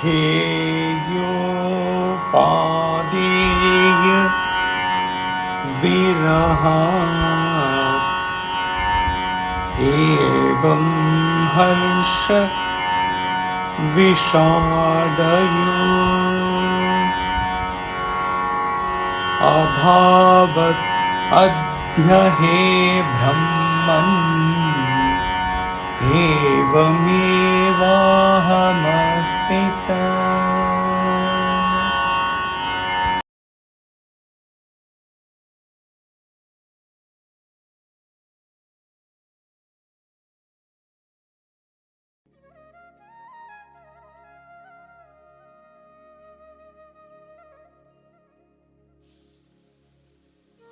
heyopādeyavirahādevaṃ harṣaviṣādayoḥ abhāvādadya he Brahman nevamevāhamāsthitaḥ.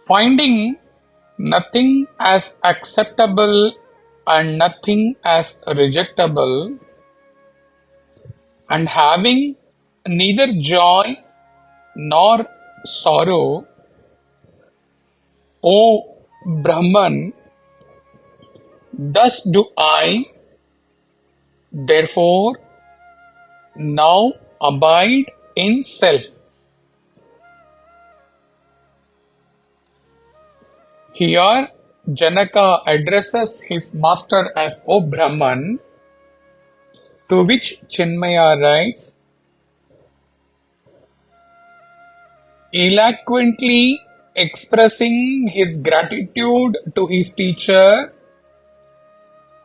Finding nothing as acceptable and nothing as rejectable, and having neither joy nor sorrow, O Brahman, thus do I, therefore, now abide in self. Here, Janaka addresses his master as O Brahman, to which Chinmaya writes, eloquently expressing his gratitude to his teacher,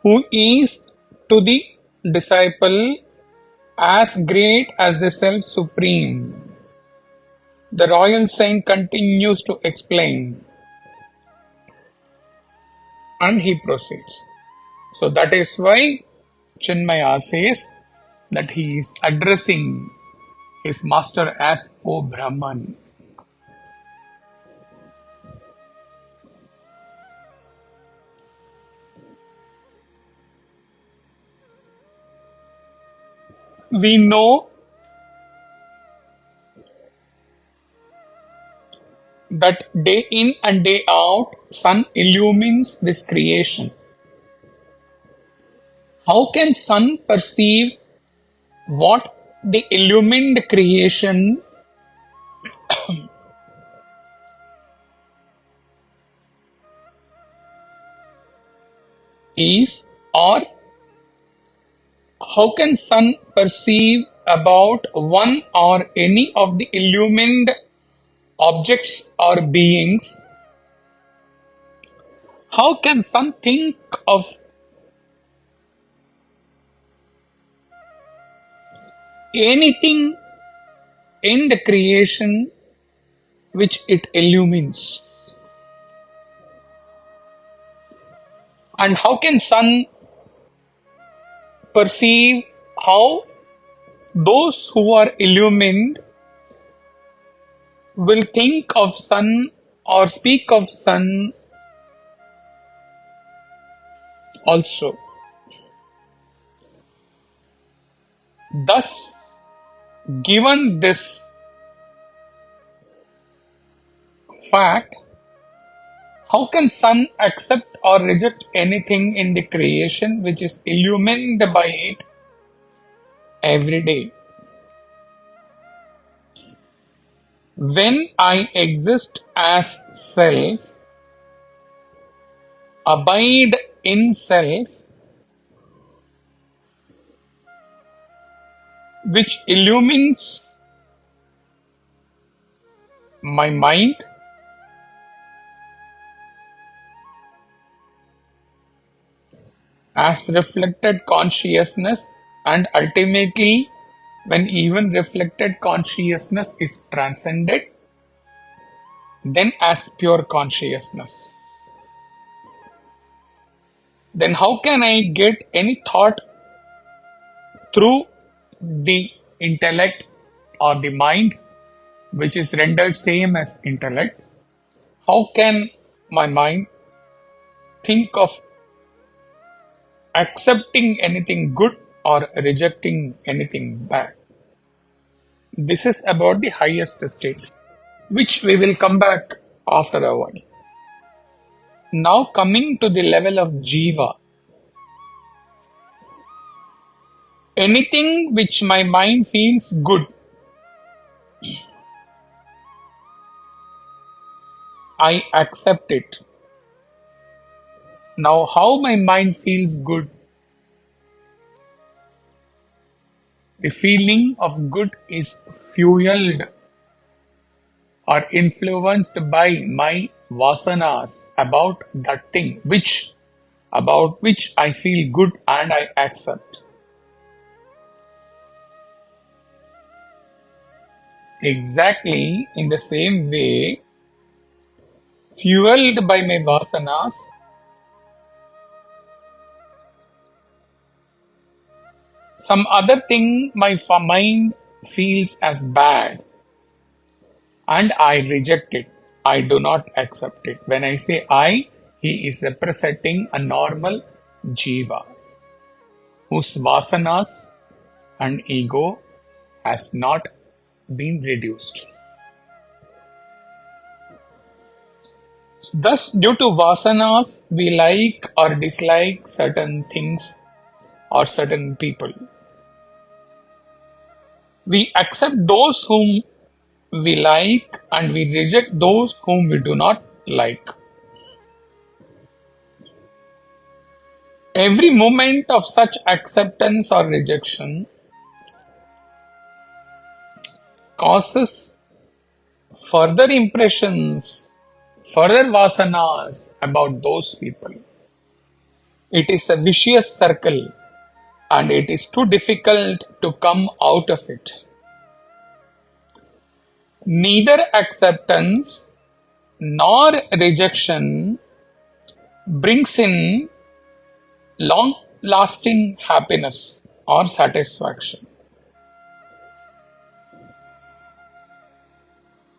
who is to the disciple as great as the Self Supreme. The royal saint continues to explain. And he proceeds. So that is why Chinmaya says that he is addressing his master as O Brahman. We know that day in and day out, sun illumines this creation. How can sun perceive what the illumined creation is, or how can sun perceive about one or any of the illumined objects or beings? How can sun think of anything in the creation which it illumines? And how can sun perceive how those who are illumined will think of sun or speak of sun also? Thus, given this fact, how can sun accept or reject anything in the creation which is illumined by it every day? When I exist as self, abide in self, which illumines my mind, as reflected consciousness, and ultimately, when even reflected consciousness is transcended, then as pure consciousness. Then how can I get any thought through the intellect or the mind, which is rendered same as intellect? How can my mind think of accepting anything good or rejecting anything bad? This is about the highest state, which we will come back after a while. Now coming to the level of Jiva. Anything which my mind feels good, I accept it. Now, how my mind feels good? The feeling of good is fueled or influenced by my vasanas about that thing about which I feel good and I accept. Exactly in the same way, fueled by my vasanas, some other thing my mind feels as bad and I reject it. I do not accept it. When I say I, he is representing a normal jiva whose vasanas and ego has not been reduced. Thus, due to vasanas, we like or dislike certain things or certain people. We accept those whom we like and we reject those whom we do not like. Every moment of such acceptance or rejection causes further impressions, further vasanas about those people. It is a vicious circle and it is too difficult to come out of it. Neither acceptance nor rejection brings in long-lasting happiness or satisfaction.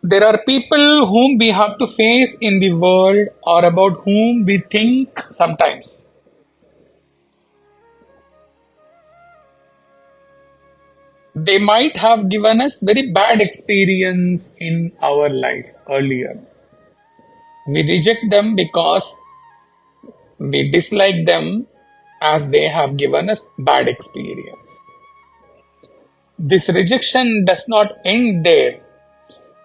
There are people whom we have to face in the world or about whom we think sometimes. They might have given us very bad experience in our life earlier. We reject them because we dislike them as they have given us bad experience. This rejection does not end there.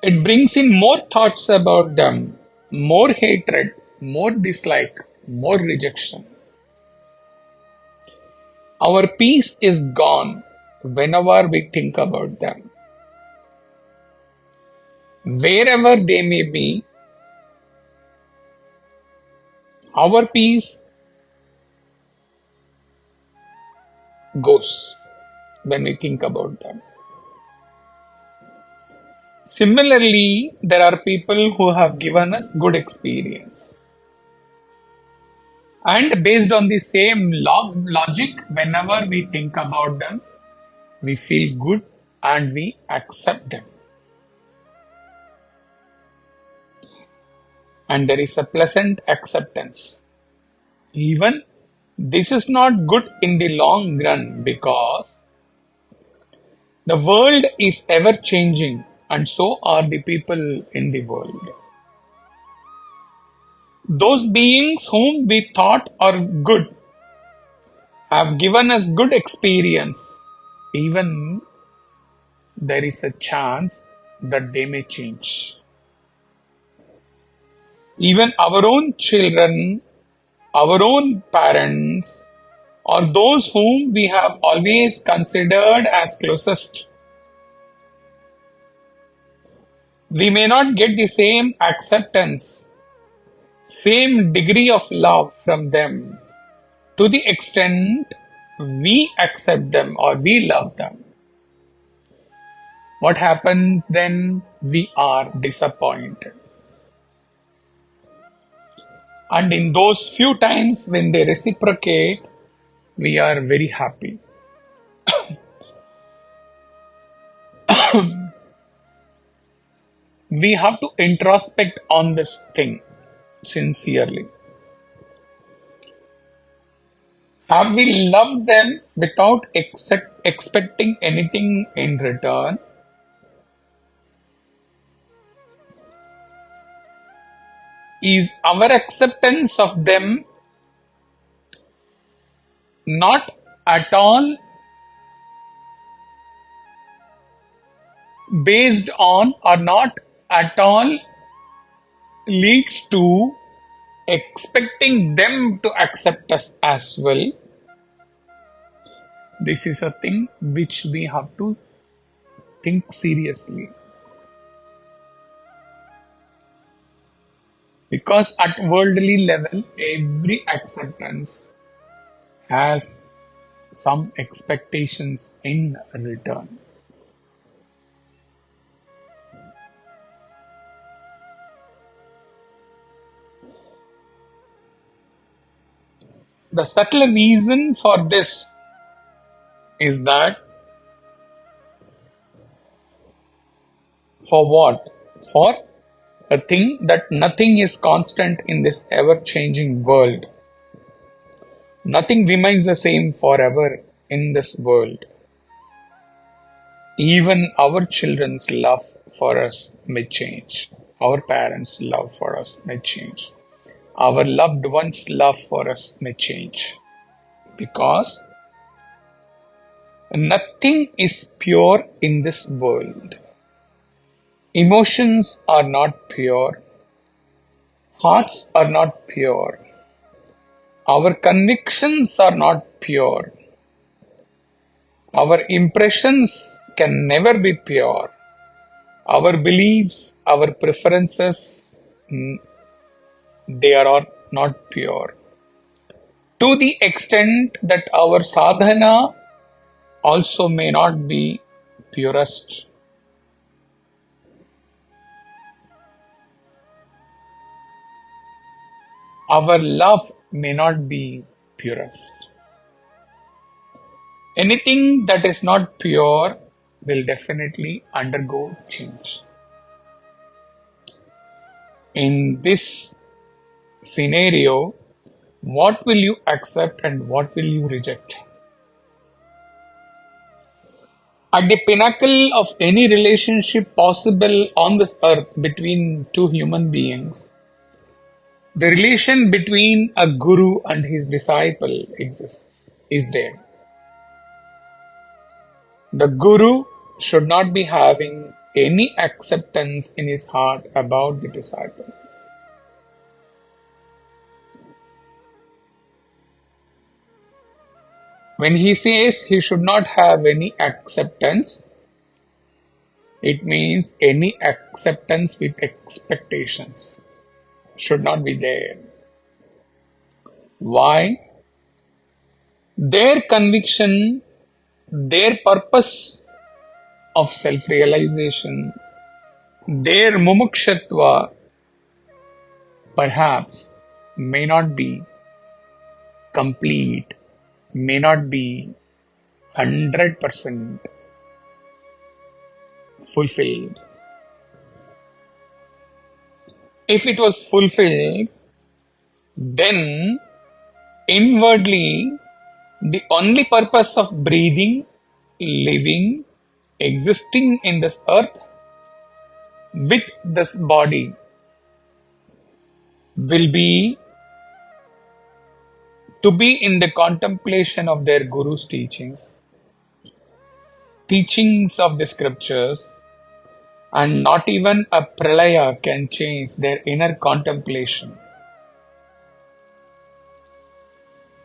It brings in more thoughts about them, more hatred, more dislike, more rejection. Our peace is gone whenever we think about them. Wherever they may be, our peace goes when we think about them. Similarly, there are people who have given us good experience. And based on the same logic, whenever we think about them, we feel good and we accept them. And there is a pleasant acceptance. Even this is not good in the long run because the world is ever changing and so are the people in the world. Those beings whom we thought are good have given us good experience. Even there is a chance that they may change. Even our own children, our own parents, or those whom we have always considered as closest, we may not get the same acceptance, same degree of love from them to the extent we accept them or we love them. What happens then? We are disappointed. And in those few times when they reciprocate, we are very happy. We have to introspect on this thing sincerely. Have we loved them without expecting anything in return? Is our acceptance of them not at all based on or not at all leads to expecting them to accept us as well. This is a thing which we have to think seriously. Because at worldly level, every acceptance has some expectations in return. The subtle reason for this is that for what? For a thing that nothing is constant in this ever-changing world. Nothing remains the same forever in this world. Even our children's love for us may change. Our parents' love for us may change. Our loved ones' love for us may change. Because nothing is pure in this world. Emotions are not pure. Hearts are not pure. Our convictions are not pure. Our impressions can never be pure. Our beliefs, our preferences, they are all not pure. To the extent that our sadhana also may not be purest. Our love may not be purest. Anything that is not pure will definitely undergo change. In this scenario, what will you accept and what will you reject? At the pinnacle of any relationship possible on this earth between two human beings, the relation between a guru and his disciple is there. The guru should not be having any acceptance in his heart about the disciple. When he says he should not have any acceptance, it means any acceptance with expectations should not be there. Why? Their conviction, their purpose of self-realization, their mumukshatva perhaps may not be complete, may not be 100% fulfilled. If it was fulfilled, then inwardly the only purpose of breathing, living, existing in this earth with this body will be to be in the contemplation of their Guru's teachings, teachings of the scriptures, and not even a pralaya can change their inner contemplation.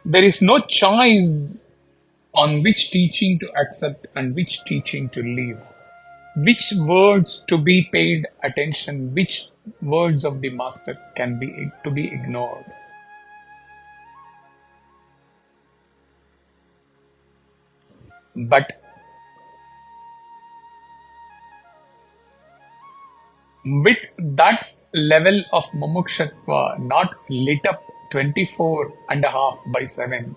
There is no choice on which teaching to accept and which teaching to leave, which words to be paid attention, which words of the master can be to be ignored. But with that level of mumukshatva not lit up 24.5/7,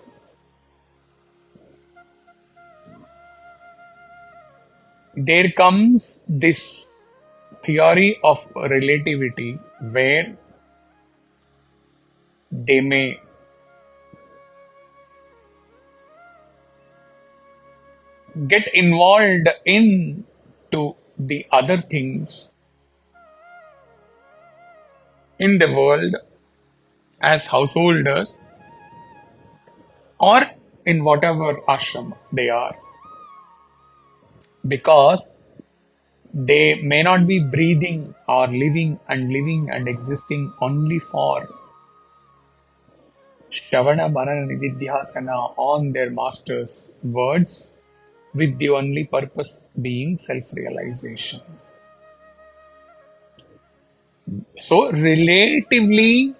there comes this theory of relativity where they may get involved into the other things in the world as householders or in whatever ashram they are, because They may not be breathing or living and existing only for Shravana Manana Nididhyasana on their master's words, with the only purpose being self-realization. So relatively,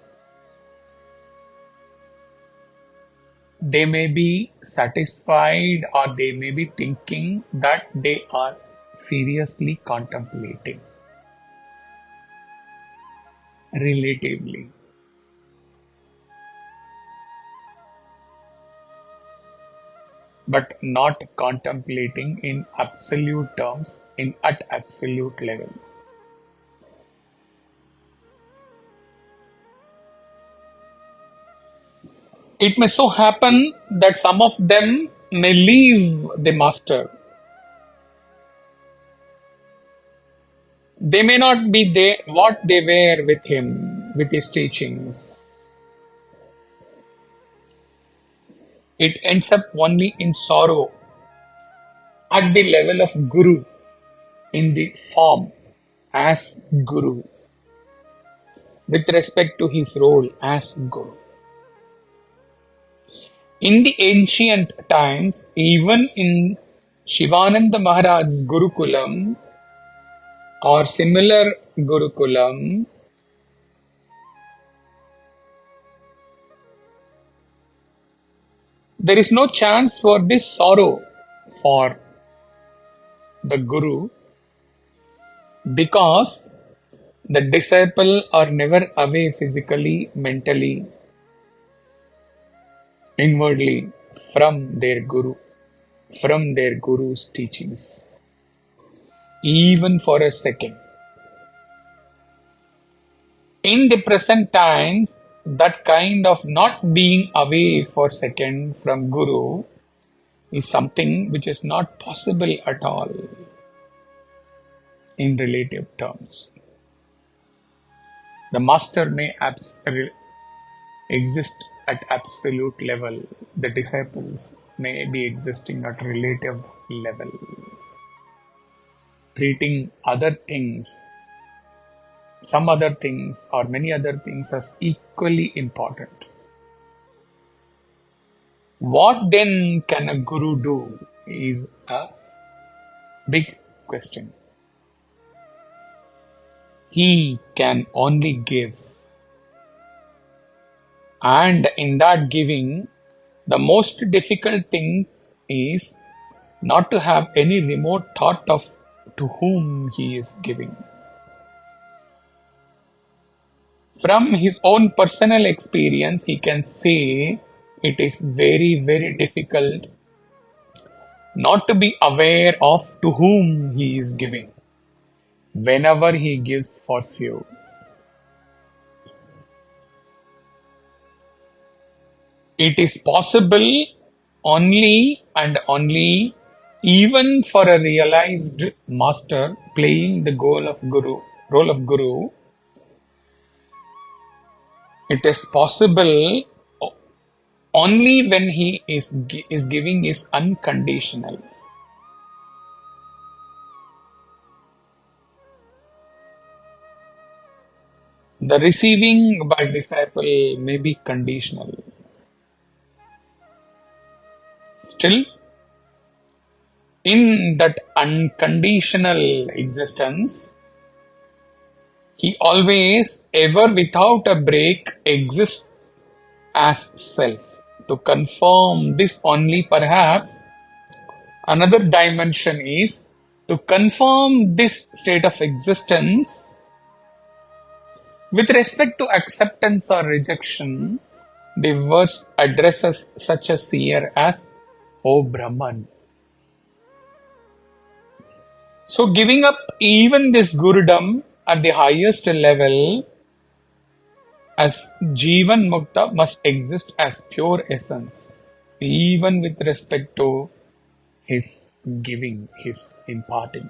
they may be satisfied or they may be thinking that they are seriously contemplating. Relatively. But not contemplating in absolute terms, at absolute level. It may so happen that some of them may leave the master. They may not be what they were with him, with his teachings. It ends up only in sorrow at the level of Guru, in the form as Guru, with respect to his role as Guru. In the ancient times, even in Shivananda Maharaj's Gurukulam or similar Gurukulam, there is no chance for this sorrow for the Guru, because the disciple are never away physically, mentally, inwardly from their Guru, from their Guru's teachings, even for a second. In the present times, that kind of not being away for a second from Guru is something which is not possible at all in relative terms. The master may exist at absolute level. The disciples may be existing at relative level, treating other things, some other things or many other things as equally important. What then can a Guru do is a big question. He can only give. And in that giving, the most difficult thing is not to have any remote thought of to whom he is giving. From his own personal experience, he can say it is very, very difficult not to be aware of to whom he is giving whenever he gives for few. It is possible only and only even for a realized master playing the role of Guru. It is possible only when he is giving is unconditional. The receiving by disciple may be conditional. Still, in that unconditional existence, he always, ever without a break, exists as self. To confirm this only, perhaps another dimension is to confirm this state of existence with respect to acceptance or rejection. The verse addresses such a seer as, O Brahman. So giving up even this Gurudom at the highest level as Jivan Mukta must exist as pure essence, even with respect to his giving, his imparting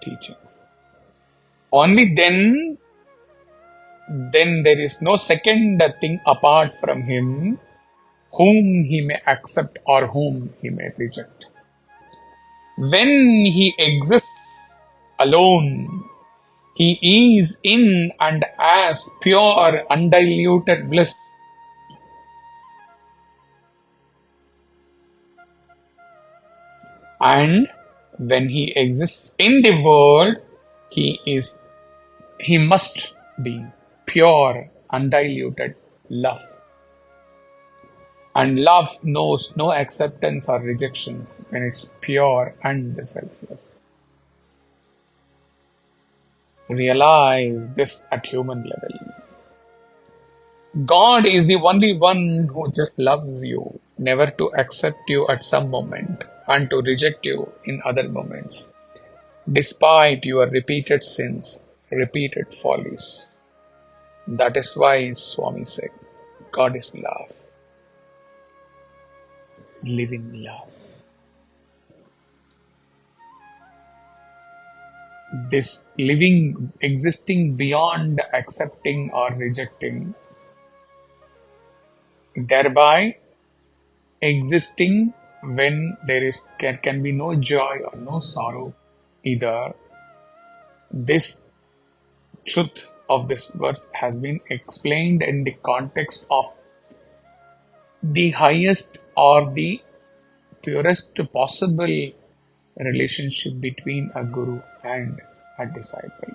teachings. Only then there is no second thing apart from him whom he may accept or whom he may reject. When he exists alone. He is in and as pure, undiluted bliss. And when he exists in the world, he must be pure, undiluted love. And love knows no acceptance or rejections when it's pure and selfless. Realize this at human level. God is the only one who just loves you, never to accept you at some moment and to reject you in other moments, despite your repeated sins, repeated follies. That is why Swami said, God is love, living love. This living, existing beyond accepting or rejecting, thereby existing when can be no joy or no sorrow either. This truth of this verse has been explained in the context of the highest or the purest possible relationship between a guru and a disciple.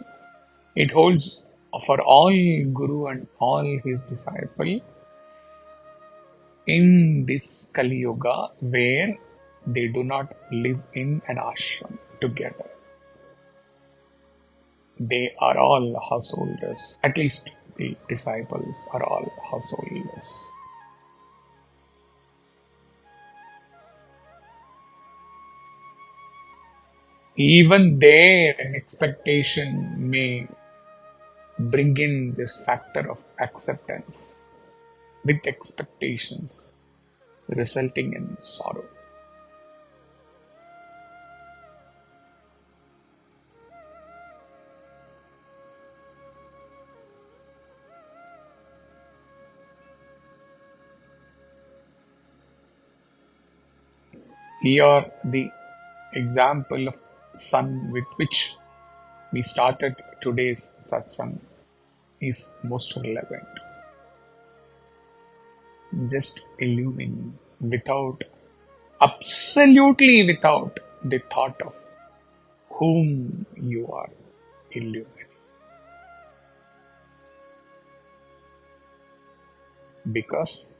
It holds for all guru and all his disciple in this Kali Yuga where they do not live in an ashram together. They are all householders. At least the disciples are all householders. Even their expectation may bring in this factor of acceptance with expectations resulting in sorrow. Here the example of sun with which we started today's satsang is most relevant. Just illumining absolutely without the thought of whom you are illuminating. Because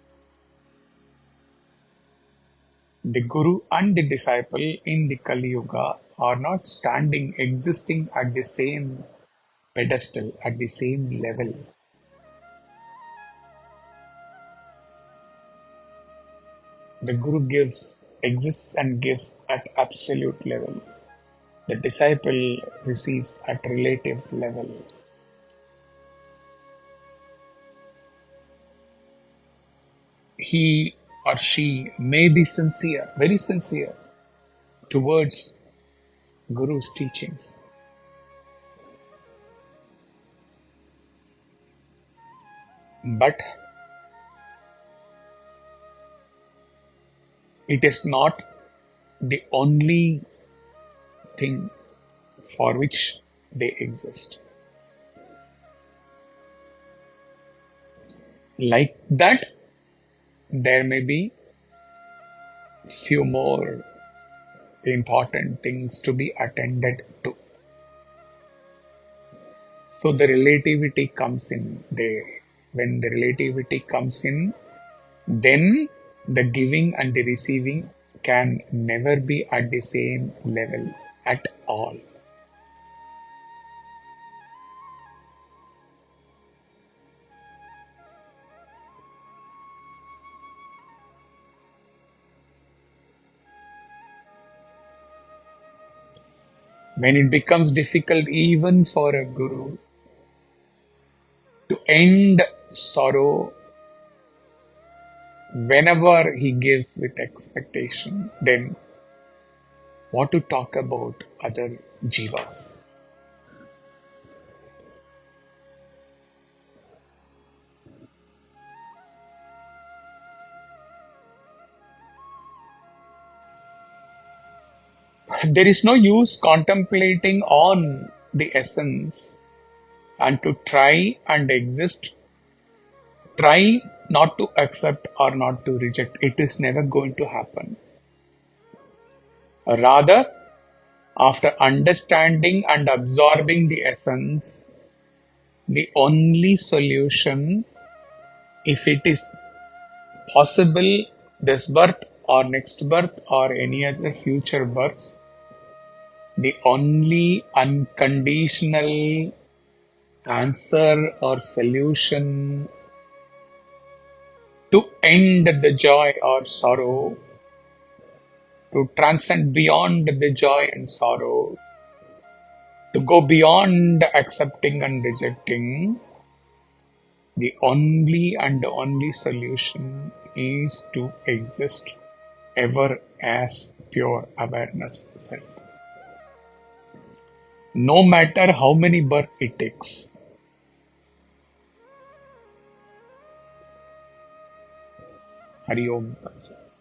the Guru and the disciple in the Kali Yuga are not existing at the same pedestal, at the same level. The Guru exists and gives at absolute level. The disciple receives at relative level. He or she may be sincere, very sincere towards Guru's teachings. But it is not the only thing for which they exist. Like that, there may be few more important things to be attended to. So the relativity comes in there. When the relativity comes in, then the giving and the receiving can never be at the same level at all. When it becomes difficult even for a guru to end sorrow whenever he gives with expectation, then what to talk about other jivas? There is no use contemplating on the essence and to try and exist. Try not to accept or not to reject. It is never going to happen. Rather, after understanding and absorbing the essence, the only solution, if it is possible, this birth or next birth or any other future births, the only unconditional answer or solution to end the joy or sorrow, to transcend beyond the joy and sorrow, to go beyond accepting and rejecting, the only and only solution is to exist ever as pure awareness self. No matter how many births it takes. Hari Om Tat Sat.